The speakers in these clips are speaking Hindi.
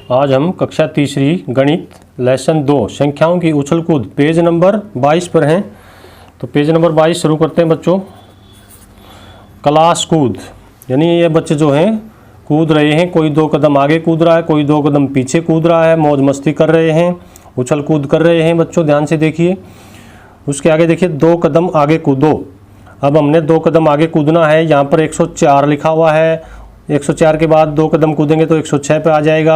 आज हम कक्षा तीसरी गणित लेसन 2 संख्याओं की उछल कूद पेज नंबर 22 पर हैं। तो पेज नंबर 22 शुरू करते हैं बच्चों। क्लास कूद, यानी ये बच्चे जो हैं कूद रहे हैं, कोई 2 कदम आगे कूद रहा है, कोई 2 कदम पीछे कूद रहा है, मौज मस्ती कर रहे हैं, उछल कूद कर रहे हैं। बच्चों ध्यान से देखिए, उसके आगे देखिए 2 कदम आगे कूदो। अब हमने 2 कदम आगे कूदना है, यहाँ पर 104 लिखा हुआ है। 104 के बाद 2 कदम कूदेंगे तो 106 पे आ जाएगा,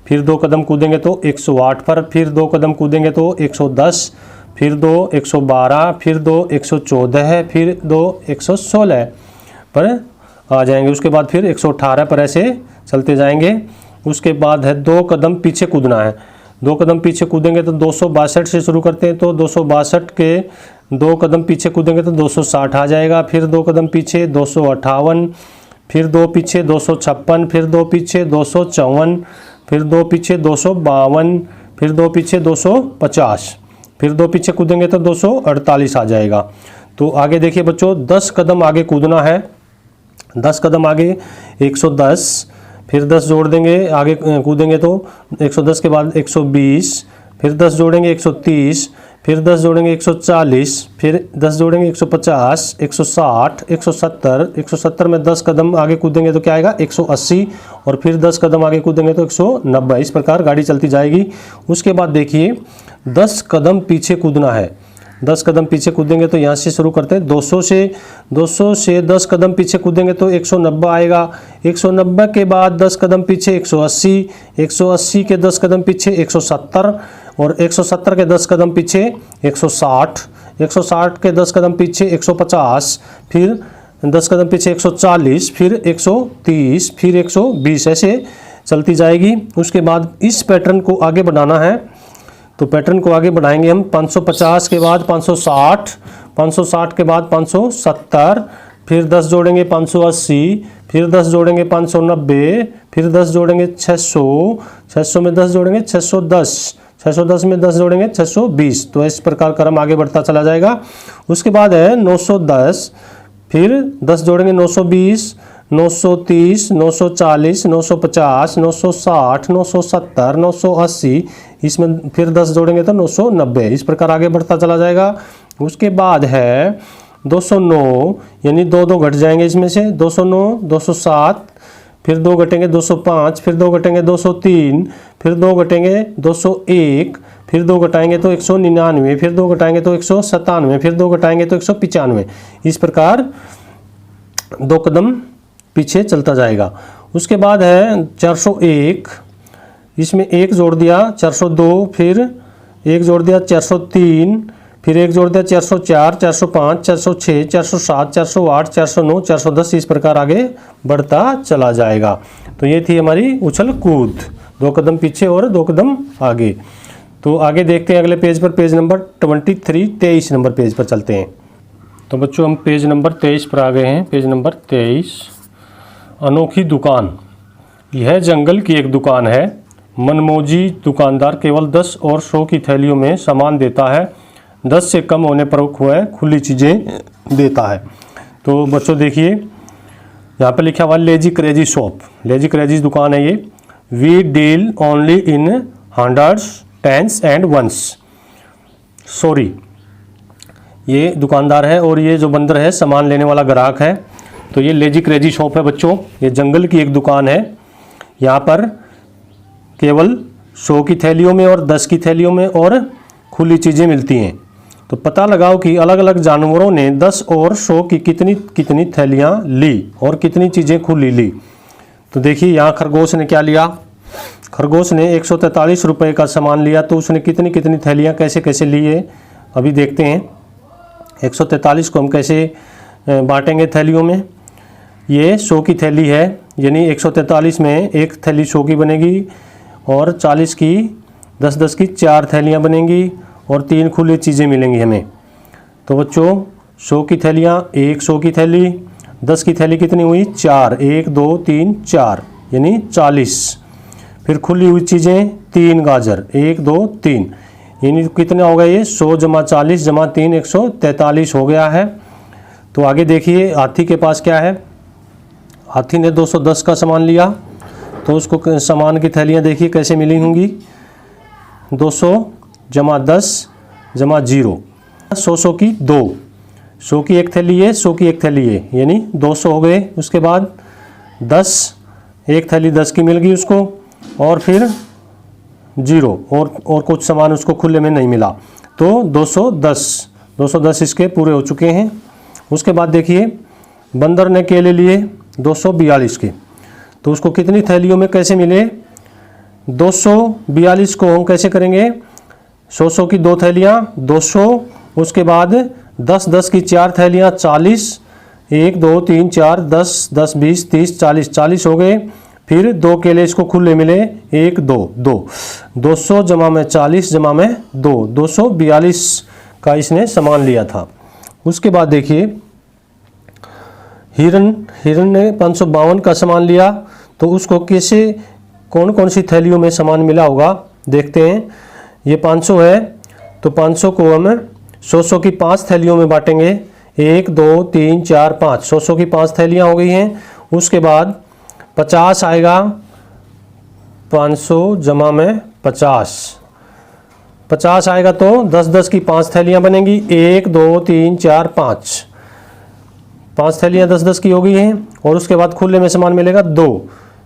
फिर 2 कदम कूदेंगे तो 108 पर, फिर 2 कदम कूदेंगे तो 110, फिर 2 112, फिर 2 114, फिर 2 116 पर आ जाएंगे। उसके बाद फिर 118 पर ऐसे चलते जाएंगे। उसके बाद है 2 कदम पीछे कूदना है। 2 कदम पीछे कूदेंगे तो 262 से शुरू करते हैं, तो 262 के 2 कदम पीछे कूदेंगे तो 260 आ जाएगा। फिर 2 कदम पीछे 258, फिर 2 पीछे 256, फिर 2 पीछे 254, फिर 2 पीछे 252, फिर 2 पीछे 250, फिर 2 पीछे कूदेंगे तो 248 आ जाएगा। तो आगे देखिए बच्चों, 10 कदम आगे कूदना है। 10 कदम आगे 110, फिर 10 जोड़ देंगे, आगे कूदेंगे तो 110 के बाद 120, फिर 10 जोड़ेंगे 130, फिर 10 जोड़ेंगे 140, फिर 10 जोड़ेंगे 150, 160, 170, 170 में 10 कदम आगे कूदेंगे तो क्या आएगा 180, और फिर 10 कदम आगे कूदेंगे तो 190। इस प्रकार गाड़ी चलती जाएगी। उसके बाद देखिए 10 कदम पीछे कूदना है। 10 कदम पीछे कूदेंगे तो यहाँ से शुरू करते हैं, 200 से 10 कदम पीछे कूदेंगे तो 190 आएगा। 190 के बाद 10 कदम पीछे 180, 180 के 10 कदम पीछे 170, और 170 के 10 कदम पीछे 160, 160 के 10 कदम पीछे 150, फिर 10 कदम पीछे 140, फिर 130, फिर 120, ऐसे चलती जाएगी। उसके बाद इस पैटर्न को आगे बढ़ाना है। तो पैटर्न को आगे बढ़ाएंगे हम। 550 के बाद 560, 560 के बाद 570, फिर 10 जोड़ेंगे 580, फिर 10 जोड़ेंगे 590, फिर 10 जोड़ेंगे 600, 600 में 10 जोड़ेंगे 610, 610 में 10 जोड़ेंगे 620। तो इस प्रकार क्रम आगे बढ़ता चला जाएगा। उसके बाद है 910, फिर 10 जोड़ेंगे 920, 930, 940, 950, 960, 970, 980, इसमें फिर 10 जोड़ेंगे तो 990। इस प्रकार आगे बढ़ता चला जाएगा। उसके बाद है 209, यानी 2 घट जाएंगे इसमें से, 209, 207, फिर 2 घटेंगे 205, फिर 2 घटेंगे 203, फिर 2 घटेंगे 201, फिर 2 घटाएंगे तो 199, फिर 2 घटाएंगे तो 197, फिर 2 घटाएंगे तो 195। इस प्रकार 2 कदम पीछे चलता जाएगा। उसके बाद है 401, इसमें 1 जोड़ दिया 402, फिर 1 जोड़ दिया 403, फिर 1 जोड़ दिया 404, 405, 406, 407, 408, 409, 410। इस प्रकार आगे बढ़ता चला जाएगा। तो ये थी हमारी उछल कूद, 2 कदम पीछे और 2 कदम आगे। तो आगे देखते हैं अगले पेज पर, पेज नंबर 23 नंबर पेज पर चलते हैं। तो बच्चों हम पेज नंबर 23 पर आ गए हैं। पेज नंबर 23, अनोखी दुकान। यह जंगल की एक दुकान है। मनमौजी दुकानदार केवल 10 और 100 की थैलियों में सामान देता है। 10 से कम होने पर वह खुली चीज़ें देता है। तो बच्चों देखिए, यहाँ पे लिखा हुआ lazy crazy shop, lazy crazy दुकान है ये। We deal only in hundreds, tens and ones. Sorry, ये दुकानदार है और ये जो बंदर है सामान लेने वाला ग्राहक है। तो ये लेजी क्रेजी शॉप है बच्चों, ये जंगल की एक दुकान है। यहाँ पर केवल 100 की थैलियों में और 10 की थैलियों में और खुली चीज़ें मिलती हैं। तो पता लगाओ कि अलग अलग जानवरों ने 10 और 100 की कितनी कितनी थैलियाँ ली और कितनी चीज़ें खुली ली। तो देखिए यहाँ खरगोश ने क्या लिया। खरगोश ने 143 रुपये का सामान लिया। तो उसने कितनी कितनी थैलियाँ कैसे कैसे ली है अभी देखते हैं। 143 को हम कैसे बांटेंगे थैलियों में। ये 100 की थैली है, यानी 143 में एक थैली 100 की बनेगी, और 40 की 10-10 की 4 थैलियाँ बनेंगी, और 3 खुली चीज़ें मिलेंगी हमें। तो बच्चों 100 की थैलियाँ, एक 100 की थैली, 10 की थैली कितनी हुई 4, 1 2 3 4, यानी 40। फिर खुली हुई चीज़ें 3 गाजर, 1 2 3, यानी कितना हो गया ये 100 जमा 40 जमा 3 143 हो गया है। तो आगे देखिए हाथी के पास क्या है। हाथी ने 210 का सामान लिया। तो उसको सामान की थैलियाँ देखिए कैसे मिली होंगी। 200 जमा 10 जमा 0, 100 की 2, 100 की एक थैली है, 100 की एक थैली है, यानी 200 हो गए। उसके बाद 10, एक थैली 10 की मिल गई उसको, और फिर 0 और कुछ सामान उसको खुले में नहीं मिला, तो 210 इसके पूरे हो चुके हैं। उसके बाद देखिए बंदर ने केले लिए 242 के, तो उसको कितनी थैलियों में कैसे मिले। 242 को हम कैसे करेंगे, 100 की 2 थैलियाँ 200, उसके बाद 10 की 4 थैलियाँ 40, 1 2 3 4 10 10 20 30 40 हो गए। फिर 2 केले इसको खुले मिले, 1 2 2, 200 जमा में 40 जमा में 2, 242 का इसने सामान लिया था। उसके बाद देखिए हिरन ने 552 का सामान लिया, तो उसको कैसे कौन कौन सी थैलियों में सामान मिला होगा देखते हैं। ये 500 है, तो 500 को हम 100 की 5 थैलियों में बांटेंगे, 1 2 3 4 5, 100 की 5 थैलियाँ हो गई हैं। उसके बाद 50 आएगा, 500 जमा में 50 आएगा, तो 10 की 5 थैलियाँ बनेंगी, 1 2 3 4 5 थैलियाँ 10 की हो गई हैं। और उसके बाद खुले में सामान मिलेगा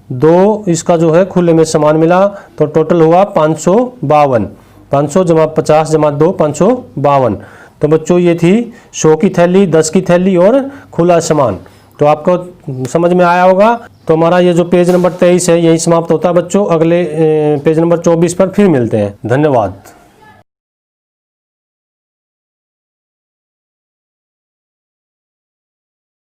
2 इसका जो है खुले में सामान मिला, तो टोटल हुआ 552, 500 जमा 50 जमा 2 552। तो बच्चों ये थी 100 की थैली, 10 की थैली और खुला सामान। तो आपको समझ में आया होगा। तो हमारा ये जो पेज नंबर 23 है यही समाप्त होता है बच्चों। अगले पेज नंबर 24 पर फिर मिलते हैं। धन्यवाद।